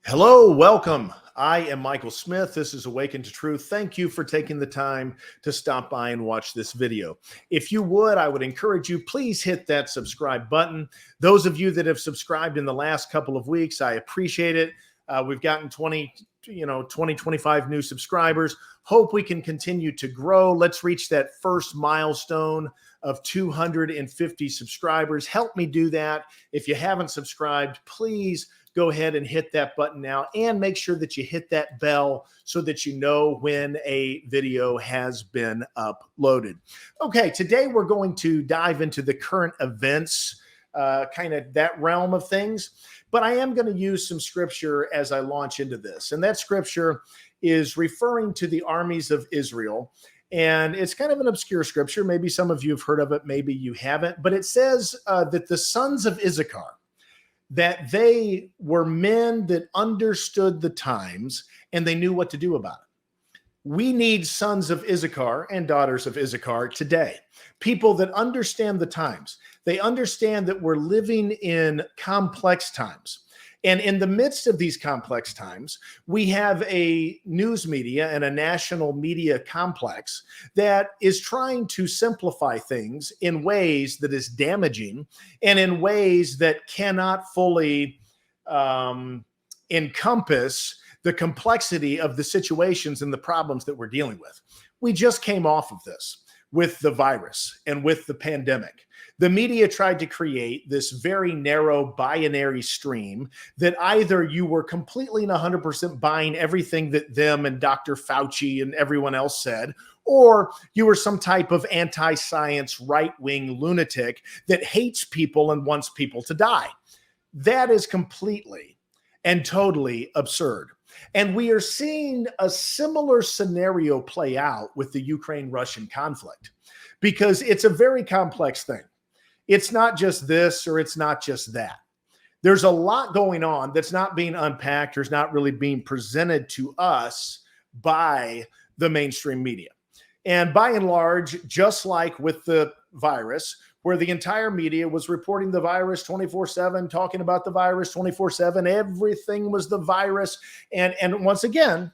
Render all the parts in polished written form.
Hello, welcome. I am Michael Smith. This is Awaken to Truth. Thank you for taking the time to stop by and watch this video. If you would, I would encourage you, please hit that subscribe button. Those of you that have subscribed in the last couple of weeks, I appreciate it. We've gotten 25 new subscribers. Hope we can continue to grow. Let's reach that first milestone of 250 subscribers. Help me do that. If you haven't subscribed, please go ahead and hit that button now, and make sure that you hit that bell so that you know when a video has been uploaded. Okay, today we're going to dive into the current events, kind of that realm of things, but I am going to use some scripture as I launch into this. And that scripture is referring to the armies of Israel. And it's kind of an obscure scripture. Maybe some of you have heard of it, maybe you haven't, but it says that the sons of Issachar, that they were men that understood the times and they knew what to do about it. We need sons of Issachar and daughters of Issachar today. People that understand the times. They understand that we're living in complex times. And in the midst of these complex times, we have a news media and a national media complex that is trying to simplify things in ways that is damaging and in ways that cannot fully encompass the complexity of the situations and the problems that we're dealing with. We just came off of this with the virus and with the pandemic. The media tried to create this very narrow binary stream that either you were completely and 100% buying everything that them and Dr. Fauci and everyone else said, or you were some type of anti-science right-wing lunatic that hates people and wants people to die. That is completely and totally absurd. And we are seeing a similar scenario play out with the Ukraine-Russian conflict, because it's a very complex thing. It's not just this or it's not just that. There's a lot going on that's not being unpacked or is not really being presented to us by the mainstream media. And by and large, just like with the virus, where the entire media was reporting the virus 24/7, talking about the virus 24/7, everything was the virus. And once again,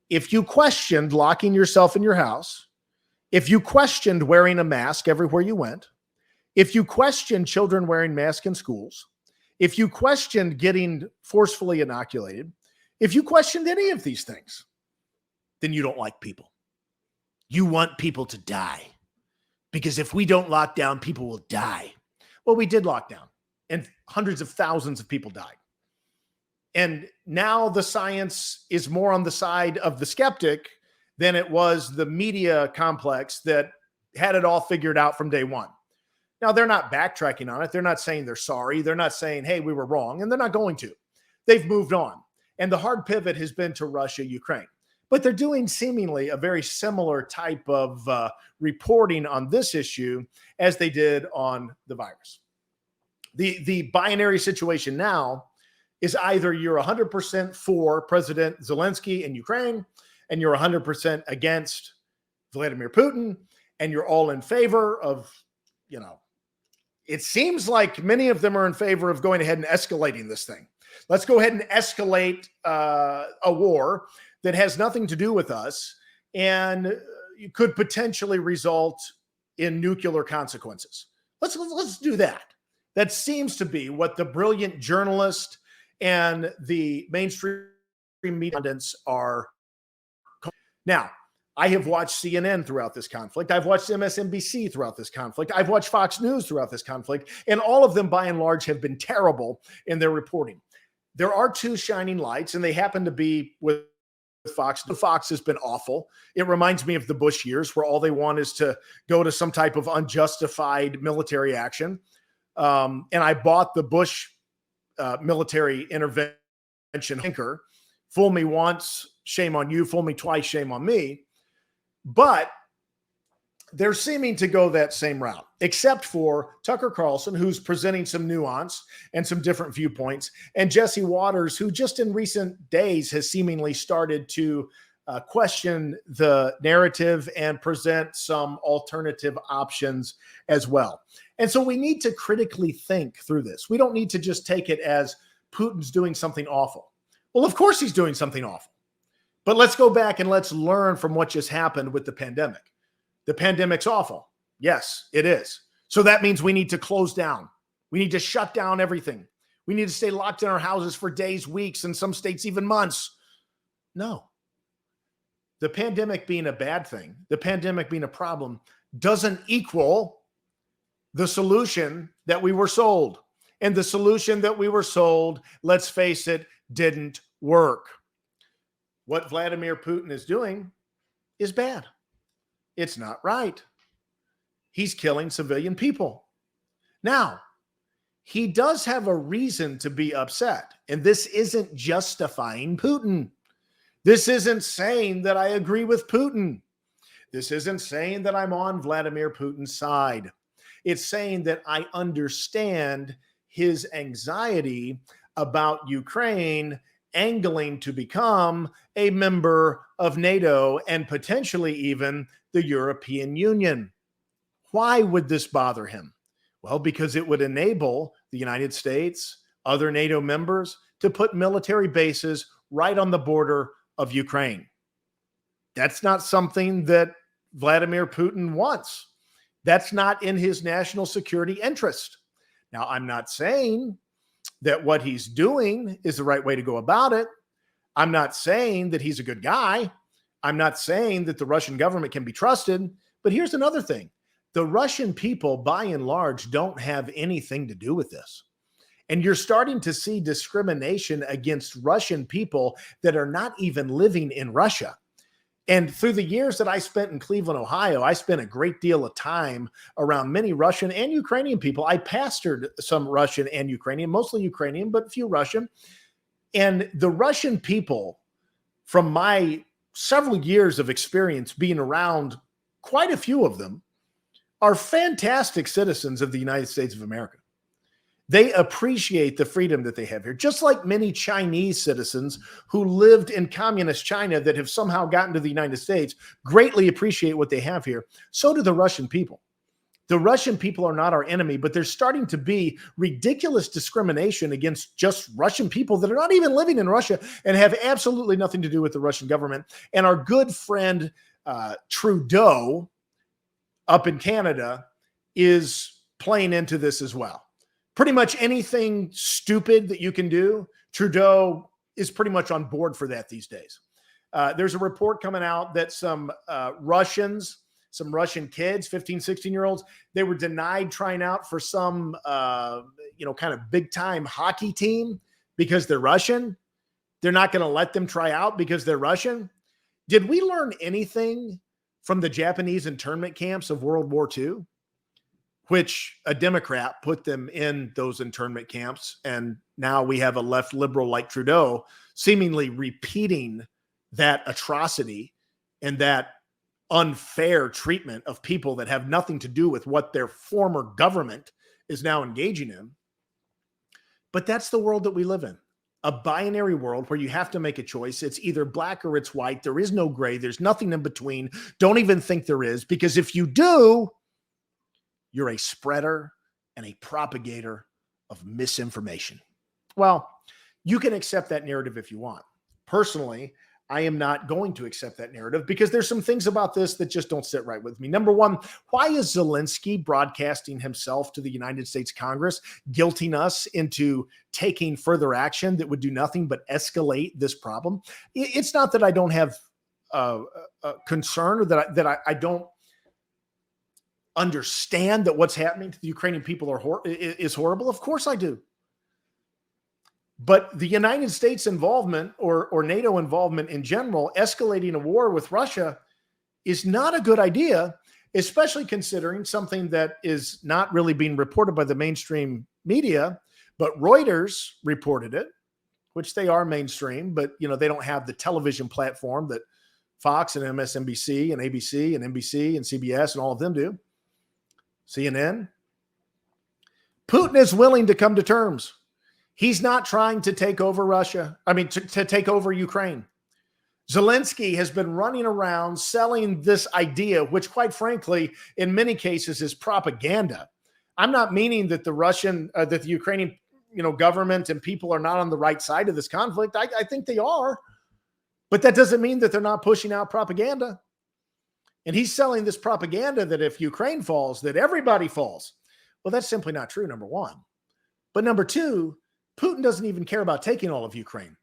if you questioned locking yourself in your house, if you questioned wearing a mask everywhere you went, if you questioned children wearing masks in schools, if you questioned getting forcefully inoculated, if you questioned any of these things, then you don't like people. You want people to die. Because if we don't lock down, people will die. Well, we did lock down, and hundreds of thousands of people died. And now the science is more on the side of the skeptic than it was the media complex that had it all figured out from day one. Now, they're not backtracking on it. They're not saying they're sorry. They're not saying, hey, we were wrong. And they're not going to. They've moved on. And the hard pivot has been to Russia, Ukraine. But they're doing seemingly a very similar type of reporting on this issue as they did on the virus. The binary situation now is either you're 100% for President Zelensky in Ukraine and you're 100% against Vladimir Putin and you're all in favor of, it seems like many of them are in favor of going ahead and escalating this thing. Let's go ahead and escalate a war that has nothing to do with us and could potentially result in nuclear consequences. Let's do that. That seems to be what the brilliant journalist and the mainstream media are. Now, I have watched CNN throughout this conflict. I've watched MSNBC throughout this conflict. I've watched Fox News throughout this conflict, and all of them, by and large, have been terrible in their reporting. There are two shining lights, and they happen to be with Fox. Fox has been awful. It reminds me of the Bush years, where all they want is to go to some type of unjustified military action. And I bought the Bush military intervention thinker. Fool me once, shame on you. Fool me twice, shame on me. But they're seeming to go that same route, except for Tucker Carlson, who's presenting some nuance and some different viewpoints, and Jesse Waters, who just in recent days has seemingly started to question the narrative and present some alternative options as well. And so we need to critically think through this. We don't need to just take it as Putin's doing something awful. Well, of course he's doing something awful. But let's go back and let's learn from what just happened with the pandemic. The pandemic's awful. Yes, it is. So that means we need to close down. We need to shut down everything. We need to stay locked in our houses for days, weeks, and some states even months. No. The pandemic being a bad thing, the pandemic being a problem, doesn't equal the solution that we were sold. And the solution that we were sold, let's face it, didn't work. What Vladimir Putin is doing is bad. It's not right. He's killing civilian people. Now, he does have a reason to be upset, and this isn't justifying Putin. This isn't saying that I agree with Putin. This isn't saying that I'm on Vladimir Putin's side. It's saying that I understand his anxiety about Ukraine angling to become a member of NATO and potentially even the European Union. Why would this bother him? Well, because it would enable the United States, other NATO members, to put military bases right on the border of Ukraine. That's not something that Vladimir Putin wants. That's not in his national security interest. Now, I'm not saying that what he's doing is the right way to go about it. I'm not saying that he's a good guy. I'm not saying that the Russian government can be trusted. But here's another thing. The Russian people, by and large, don't have anything to do with this. And you're starting to see discrimination against Russian people that are not even living in Russia. And through the years that I spent in Cleveland, Ohio, I spent a great deal of time around many Russian and Ukrainian people. I pastored some Russian and Ukrainian, mostly Ukrainian, but few Russian. And the Russian people, from my several years of experience being around quite a few of them, are fantastic citizens of the United States of America. They appreciate the freedom that they have here, just like many Chinese citizens who lived in communist China that have somehow gotten to the United States greatly appreciate what they have here. So do the Russian people. The Russian people are not our enemy, but there's starting to be ridiculous discrimination against just Russian people that are not even living in Russia and have absolutely nothing to do with the Russian government. And our good friend Trudeau up in Canada is playing into this as well. Pretty much anything stupid that you can do, Trudeau is pretty much on board for that these days. There's a report coming out that some Russian kids, 15, 16-year-olds, they were denied trying out for some, kind of big-time hockey team because they're Russian. They're not going to let them try out because they're Russian. Did we learn anything from the Japanese internment camps of World War II? Which a Democrat put them in those internment camps. And now we have a left liberal like Trudeau seemingly repeating that atrocity and that unfair treatment of people that have nothing to do with what their former government is now engaging in. But that's the world that we live in. A binary world where you have to make a choice. It's either black or it's white. There is no gray. There's nothing in between. Don't even think there is, because if you do, you're a spreader and a propagator of misinformation. Well, you can accept that narrative if you want. Personally, I am not going to accept that narrative because there's some things about this that just don't sit right with me. Number one, why is Zelensky broadcasting himself to the United States Congress, guilting us into taking further action that would do nothing but escalate this problem? It's not that I don't have concern or that I don't understand that what's happening to the Ukrainian people is horrible. Of course I do. But the United States involvement or NATO involvement in general, escalating a war with Russia is not a good idea, especially considering something that is not really being reported by the mainstream media, but Reuters reported it, which they are mainstream, but they don't have the television platform that Fox and MSNBC and ABC and NBC and CBS and all of them do. CNN. Putin is willing to come to terms. He's not trying to take over Russia. To take over Ukraine. Zelensky has been running around selling this idea, which quite frankly, in many cases is propaganda. I'm not meaning that the Ukrainian government and people are not on the right side of this conflict. I think they are, but that doesn't mean that they're not pushing out propaganda. And he's selling this propaganda that if Ukraine falls, that everybody falls. Well, that's simply not true, number one. But number two, Putin doesn't even care about taking all of Ukraine.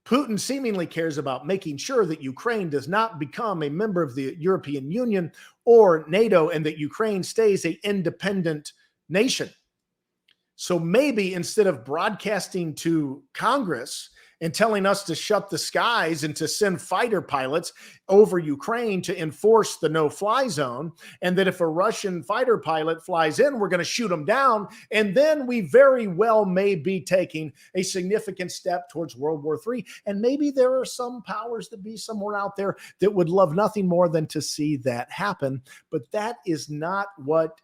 Putin seemingly cares about making sure that Ukraine does not become a member of the European Union or NATO, and that Ukraine stays an independent nation. So maybe instead of broadcasting to Congress and telling us to shut the skies and to send fighter pilots over Ukraine to enforce the no-fly zone, and that if a Russian fighter pilot flies in, we're going to shoot him down, and then we very well may be taking a significant step towards World War III. And maybe there are some powers that be somewhere out there that would love nothing more than to see that happen. But that is not what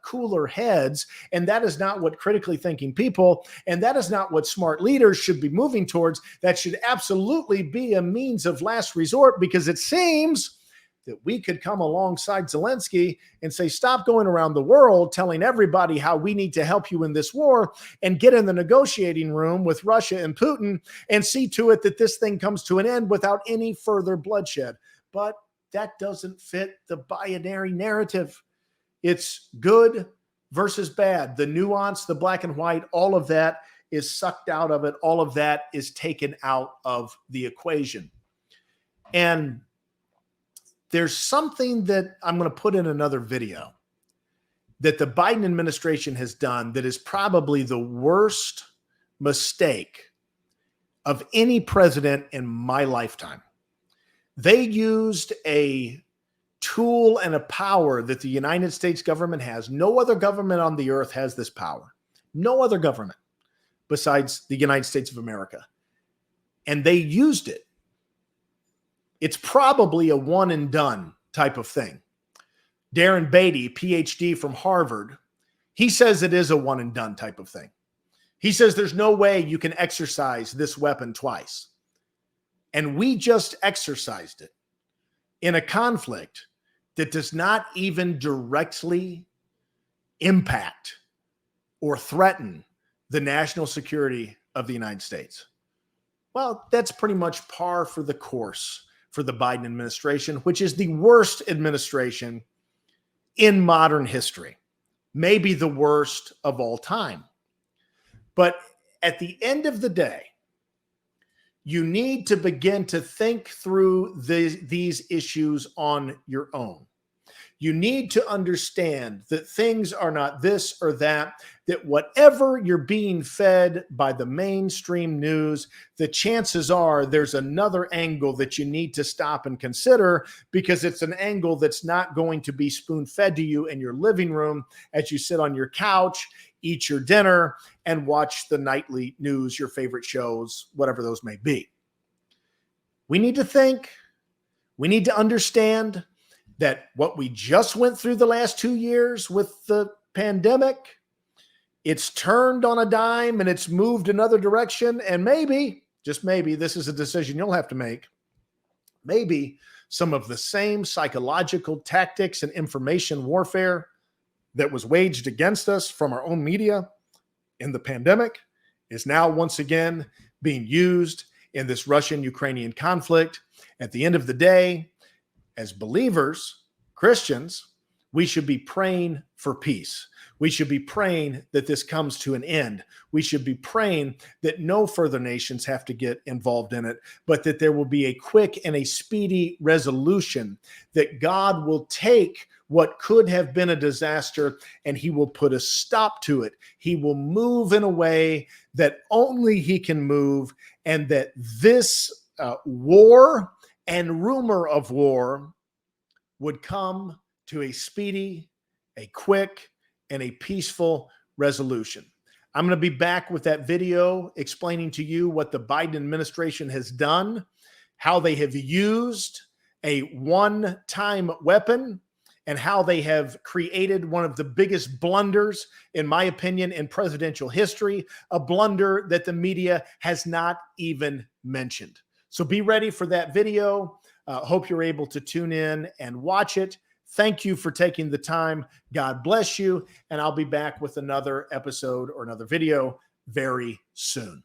cooler heads, and that is not what critically thinking people, and that is not what smart leaders should be moving towards. That should absolutely be a means of last resort, because it seems that we could come alongside Zelensky and say, stop going around the world telling everybody how we need to help you in this war, and get in the negotiating room with Russia and Putin and see to it that this thing comes to an end without any further bloodshed. But that doesn't fit the binary narrative. It's good versus bad. The nuance, the black and white, all of that is sucked out of it. All of that is taken out of the equation. And there's something that I'm going to put in another video that the Biden administration has done that is probably the worst mistake of any president in my lifetime. They used a tool and a power that the United States government has. No other government on the earth has this power. No other government besides the United States of America. And they used it. It's probably a one and done type of thing. Darren Beatty, PhD from Harvard, he says it is a one and done type of thing. He says there's no way you can exercise this weapon twice. And we just exercised it in a conflict that does not even directly impact or threaten the national security of the United States. Well, that's pretty much par for the course for the Biden administration, which is the worst administration in modern history, maybe the worst of all time. But at the end of the day, you need to begin to think through these issues on your own. You need to understand that things are not this or that whatever you're being fed by the mainstream news, the chances are there's another angle that you need to stop and consider, because it's an angle that's not going to be spoon-fed to you in your living room as you sit on your couch, eat your dinner, and watch the nightly news, your favorite shows, whatever those may be. We need to think. We need to understand that what we just went through the last 2 years with the pandemic, it's turned on a dime and it's moved another direction. And maybe, just maybe, this is a decision you'll have to make. Maybe some of the same psychological tactics and information warfare that was waged against us from our own media in the pandemic is now once again being used in this Russian-Ukrainian conflict. At the end of the day, as believers, Christians, we should be praying for peace. We should be praying that this comes to an end. We should be praying that no further nations have to get involved in it, but that there will be a quick and a speedy resolution, that God will take what could have been a disaster and he will put a stop to it. He will move in a way that only he can move, and that this war and rumor of war would come to a speedy, a quick, and a peaceful resolution. I'm going to be back with that video explaining to you what the Biden administration has done, how they have used a one-time weapon, and how they have created one of the biggest blunders, in my opinion, in presidential history, a blunder that the media has not even mentioned. So be ready for that video. Hope you're able to tune in and watch it. Thank you for taking the time. God bless you. And I'll be back with another episode or another video very soon.